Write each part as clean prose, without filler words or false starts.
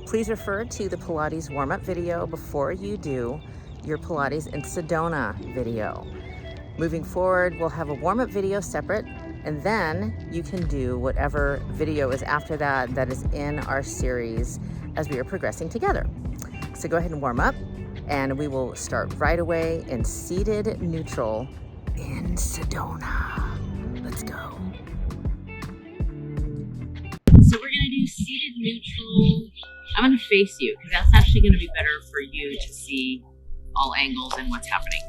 Please refer to the Pilates warm-up video before you do your Pilates in Sedona video. Moving forward, we'll have a warm-up video separate, and then you can do whatever video is after that that is in our series as we are progressing together. So go ahead and warm up, and we will start right away in seated neutral in Sedona. Let's go. So we're gonna do seated neutral. I'm gonna face you because that's actually gonna be better for you to see all angles and what's happening.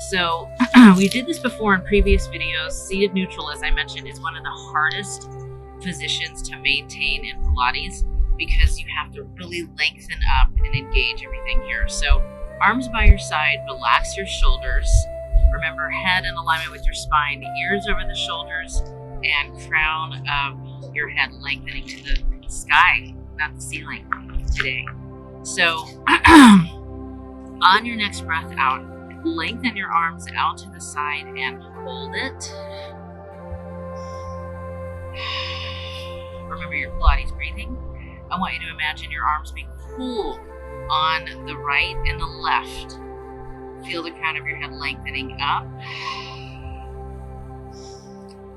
So we did this before in previous videos. Seated neutral, as I mentioned, is one of the hardest positions to maintain in Pilates because you have to really lengthen up and engage everything here. So arms by your side, relax your shoulders. Remember, head in alignment with your spine, ears over the shoulders, and crown of your head lengthening to the sky, not the ceiling today. So on your next breath out, lengthen your arms out to the side and hold it. Remember your Pilates breathing. I want you to imagine your arms being pulled on the right and the left. Feel the crown of your head lengthening up.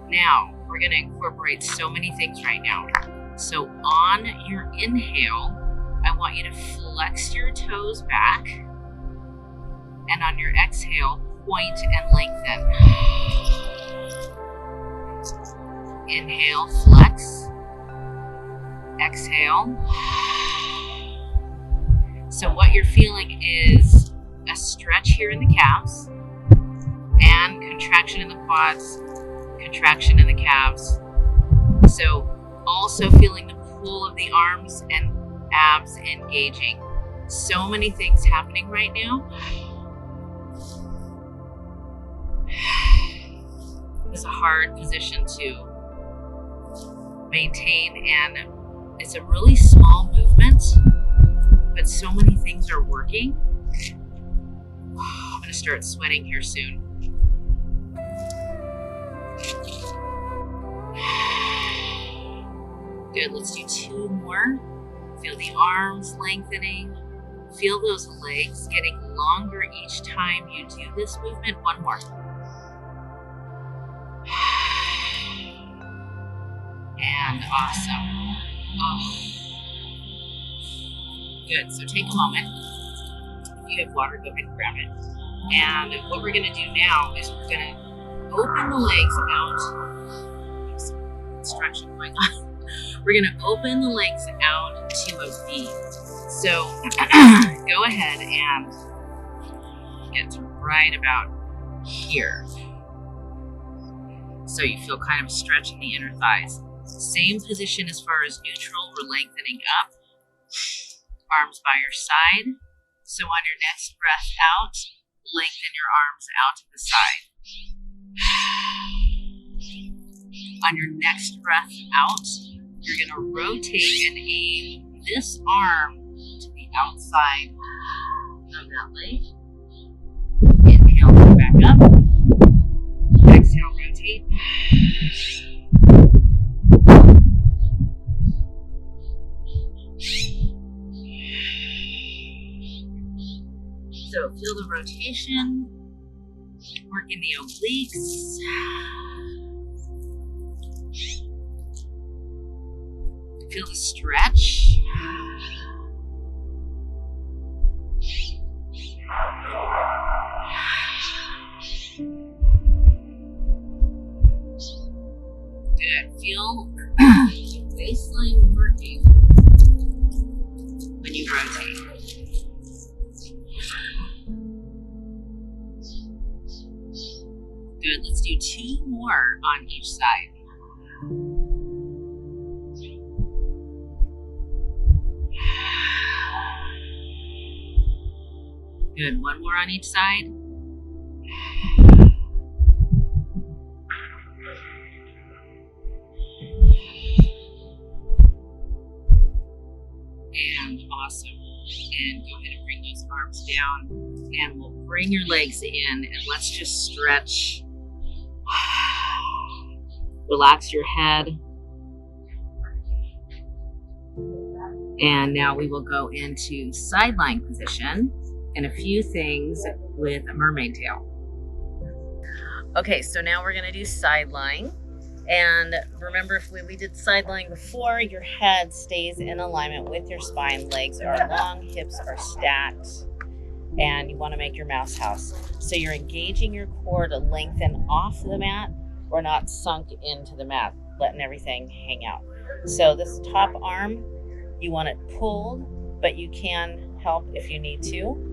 Now, we're going to incorporate so many things right now. So on your inhale, I want you to flex your toes back. And on your exhale, point and lengthen. Inhale, flex. Exhale. So what you're feeling is a stretch here in the calves and contraction in the quads, contraction in the calves. So also feeling the pull of the arms and abs engaging. So many things happening right now. It's a hard position to maintain, and it's a really small movement, but so many things are working. I'm going to start sweating here soon. Good, let's do two more. Feel the arms lengthening. Feel those legs getting longer each time you do this movement. One more. And awesome. Oh. Good, so take a moment. If you have water, go ahead and grab it. And what we're gonna do now is we're gonna open the legs out. There's some construction going on. We're gonna open the legs out to a V. So go ahead and get to right about here. So you feel kind of a stretch in the inner thighs. Same position as far as neutral, we're lengthening up. Arms by your side. So on your next breath out, lengthen your arms out to the side. On your next breath out, you're going to rotate and aim this arm to the outside of that leg. Inhale, come back up. Exhale, rotate. So feel the rotation, working the obliques. Feel the stretch. Good. Feel the waistline working when you rotate. Good. Let's do two more on each side. Good. One more on each side. And awesome. And go ahead and bring those arms down. And we'll bring your legs in and let's just stretch. Relax your head. And now we will go into side lying position and a few things with a mermaid tail. Okay, so now we're gonna do side lying. And remember, if we did side lying before, your head stays in alignment with your spine, legs are long, hips are stacked, and you wanna make your mouse house. So you're engaging your core to lengthen off the mat or not sunk into the mat, letting everything hang out. So this top arm, you want it pulled, but you can help if you need to.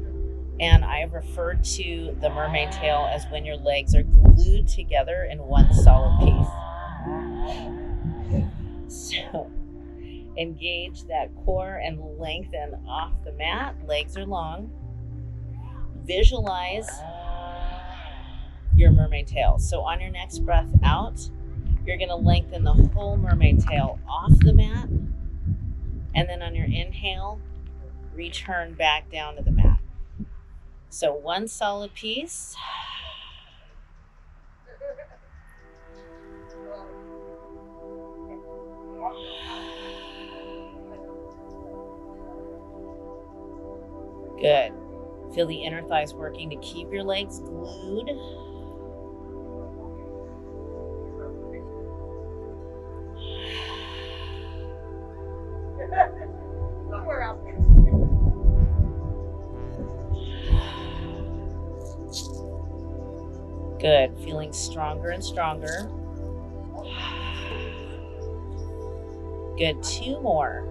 And I referred to the mermaid tail as when your legs are glued together in one solid piece. So engage that core and lengthen off the mat. Legs are long. Visualize your mermaid tail. So on your next breath out, you're going to lengthen the whole mermaid tail off the mat. And then on your inhale, return back down to the mat. So one solid piece. Good. Feel the inner thighs working to keep your legs glued. Good. Feeling stronger and stronger. Good. 2 more.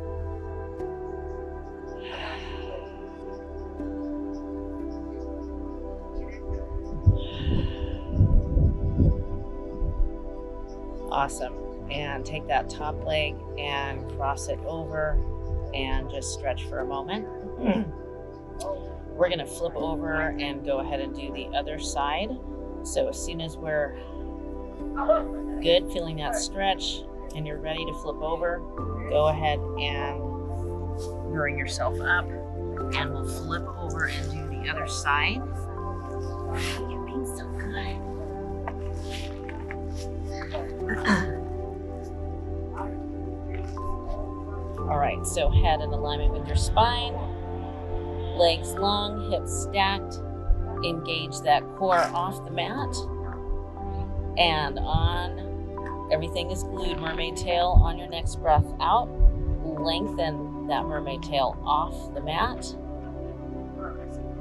Awesome. And take that top leg and cross it over and just stretch for a moment. We're going to flip over and go ahead and do the other side. So as soon as we're good, feeling that stretch, and you're ready to flip over, go ahead and bring yourself up, and we'll flip over and do the other side. You're being so good. All right, so head in alignment with your spine, legs long, hips stacked. Engage that core off the mat, and on everything is glued, mermaid tail. On your next breath out, lengthen that mermaid tail off the mat,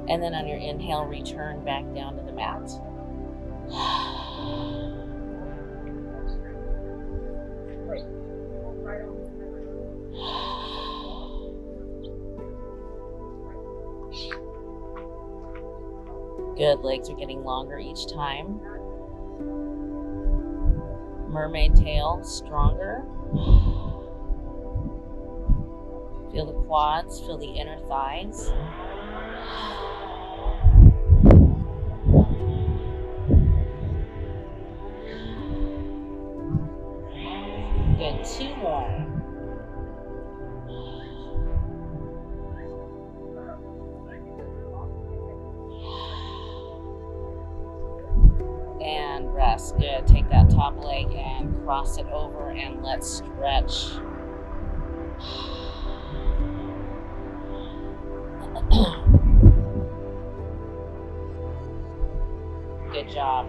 and then on your inhale, return back down to the mat. Good, legs are getting longer each time. Mermaid tail, stronger. Feel the quads, feel the inner thighs. Good, 2 more. And rest. Good. Take that top leg and cross it over, and let's stretch. Good job.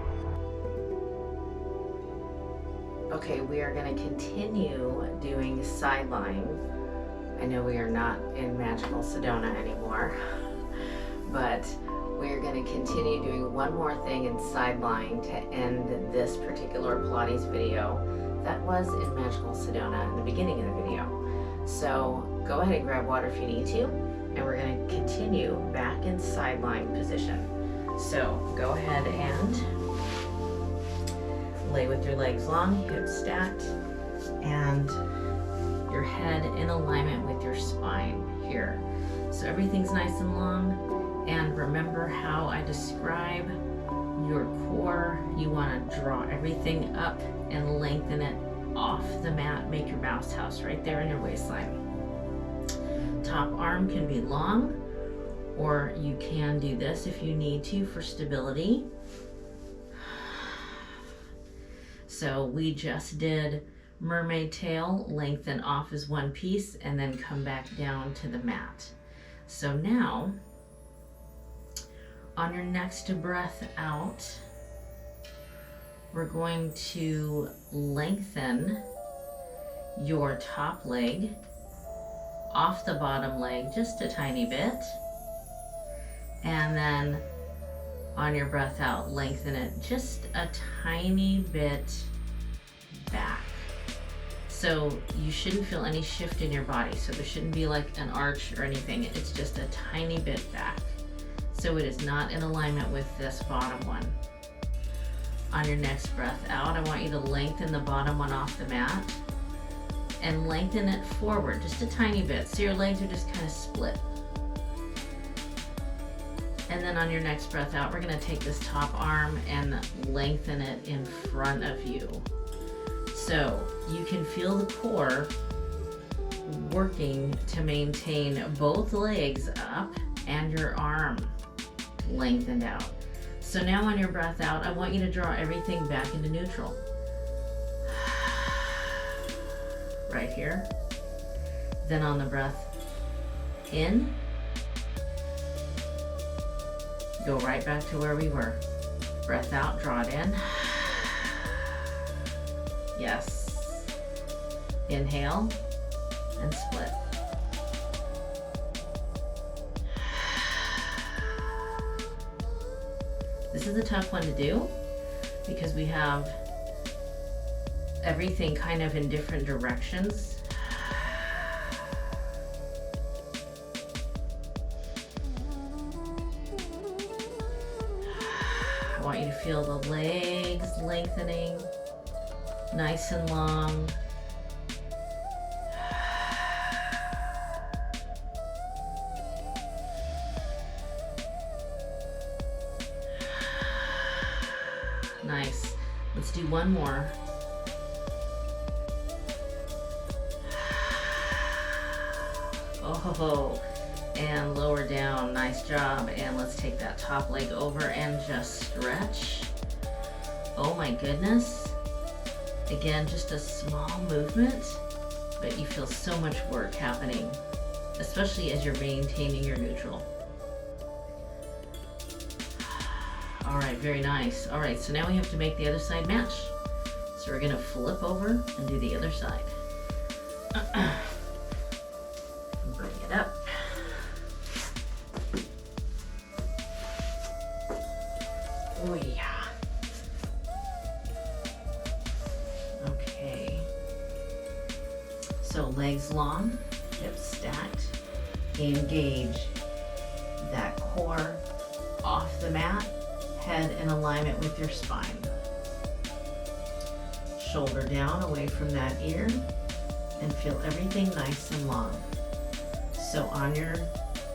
Okay, we are going to continue doing side lying. I know we are not in magical Sedona anymore, but we're going to continue doing one more thing in side lying to end this particular Pilates video that was in magical Sedona in the beginning of the video. So go ahead and grab water if you need to, and we're going to continue back in side lying position. So go ahead and lay with your legs long, hips stacked, and your head in alignment with your spine here. So everything's nice and long. And remember how I describe your core. You want to draw everything up and lengthen it off the mat. Make your mouse house right there in your waistline. Top arm can be long, or you can do this if you need to for stability. So we just did mermaid tail, lengthen off as one piece, and then come back down to the mat. So now, on your next breath out, we're going to lengthen your top leg off the bottom leg just a tiny bit. And then on your breath out, lengthen it just a tiny bit back. So you shouldn't feel any shift in your body. So there shouldn't be like an arch or anything. It's just a tiny bit back. So it is not in alignment with this bottom one. On your next breath out, I want you to lengthen the bottom one off the mat and lengthen it forward just a tiny bit. So your legs are just kind of split. And then on your next breath out, we're gonna take this top arm and lengthen it in front of you. So you can feel the core working to maintain both legs up and your arm lengthened out. So now on your breath out, I want you to draw everything back into neutral. Right here. Then on the breath in, go right back to where we were. Breath out, draw it in. Yes. Inhale and split. This is a tough one to do because we have everything kind of in different directions. I want you to feel the legs lengthening, nice and long. Nice. Let's do one more. Oh, and lower down. Nice job. And let's take that top leg over and just stretch. Oh my goodness. Again, just a small movement, but you feel so much work happening, especially as you're maintaining your neutral. All right, very nice. All right, so now we have to make the other side match. So we're gonna flip over and do the other side. Bring it up. Oh yeah. Okay. So legs long, hips stacked. Engage that core off the mat. Head in alignment with your spine. Shoulder down away from that ear and feel everything nice and long. So on your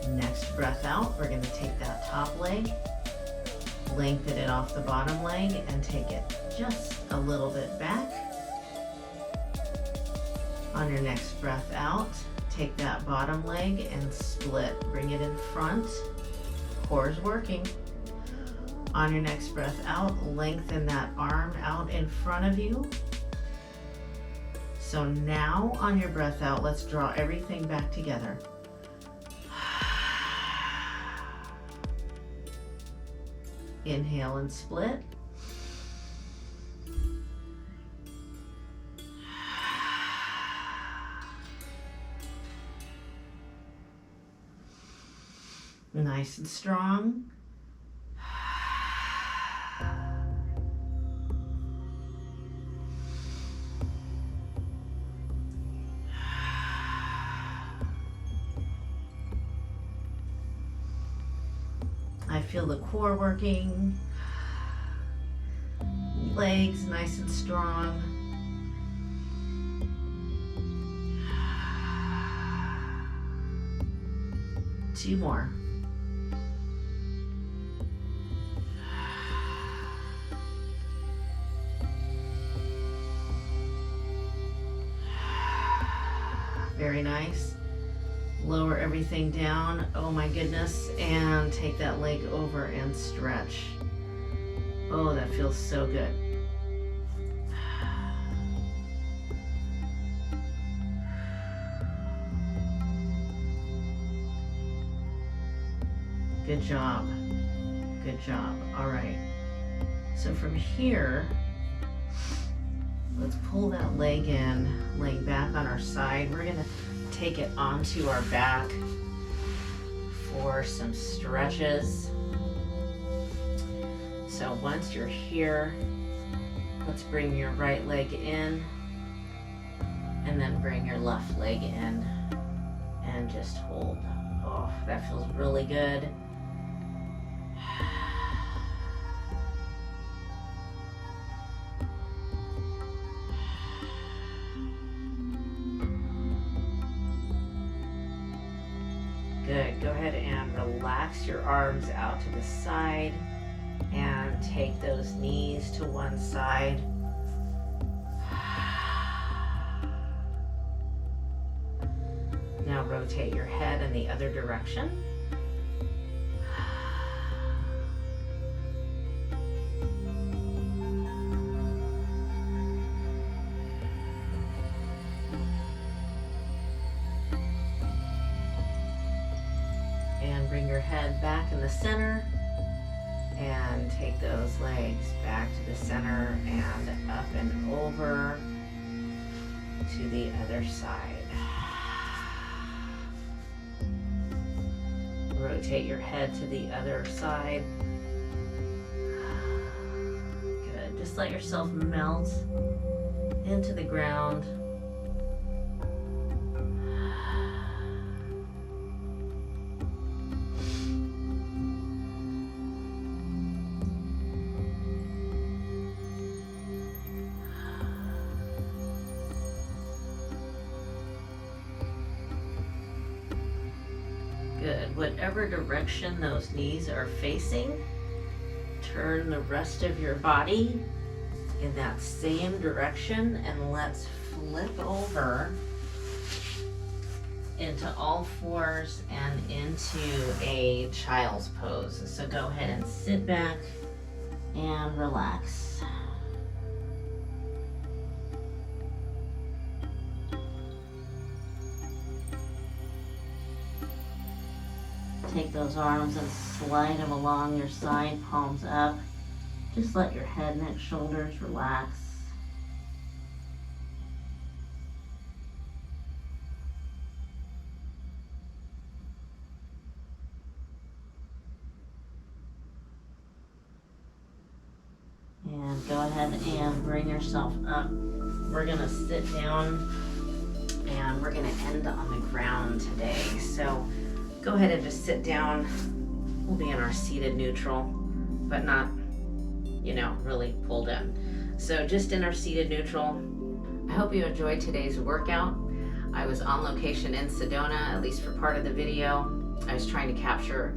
next breath out, we're going to take that top leg, lengthen it off the bottom leg and take it just a little bit back. On your next breath out, take that bottom leg and split. Bring it in front. Core's working. On your next breath out, lengthen that arm out in front of you. So now on your breath out, let's draw everything back together. Inhale and split. Nice and strong. I feel the core working, legs nice and strong. Two more. Very nice. Lower everything down. Oh my goodness. And take that leg over and stretch. Oh, that feels so good. Good job. Good job. All right. So from here, let's pull that leg in, leg back on our side. We're gonna take it onto our back for some stretches. So once you're here, let's bring your right leg in and then bring your left leg in and just hold. Oh, that feels really good. Good. Go ahead and relax your arms out to the side and take those knees to one side. Now rotate your head in the other direction. And bring your head back in the center and take those legs back to the center and up and over to the other side. Rotate your head to the other side. Good. Just let yourself melt into the ground. Good. Whatever direction those knees are facing, turn the rest of your body in that same direction, and let's flip over into all fours and into a child's pose. So go ahead and sit back and relax. Take those arms and slide them along your side, palms up. Just let your head, neck, shoulders relax. And go ahead and bring yourself up. We're gonna sit down and we're gonna end on the ground today. So go ahead and just sit down. We'll be in our seated neutral, but not, really pulled in. So just in our seated neutral. I hope you enjoyed today's workout. I was on location in Sedona, at least for part of the video. I was trying to capture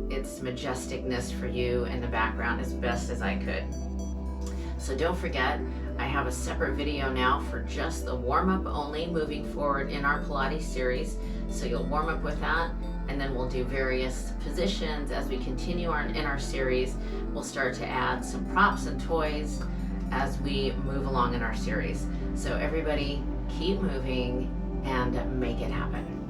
its majesticness for you in the background as best as I could. So don't forget, I have a separate video now for just the warm-up only moving forward in our Pilates series. So you'll warm up with that, and then we'll do various positions as we continue in our series. We'll start to add some props and toys as we move along in our series. So everybody keep moving and make it happen.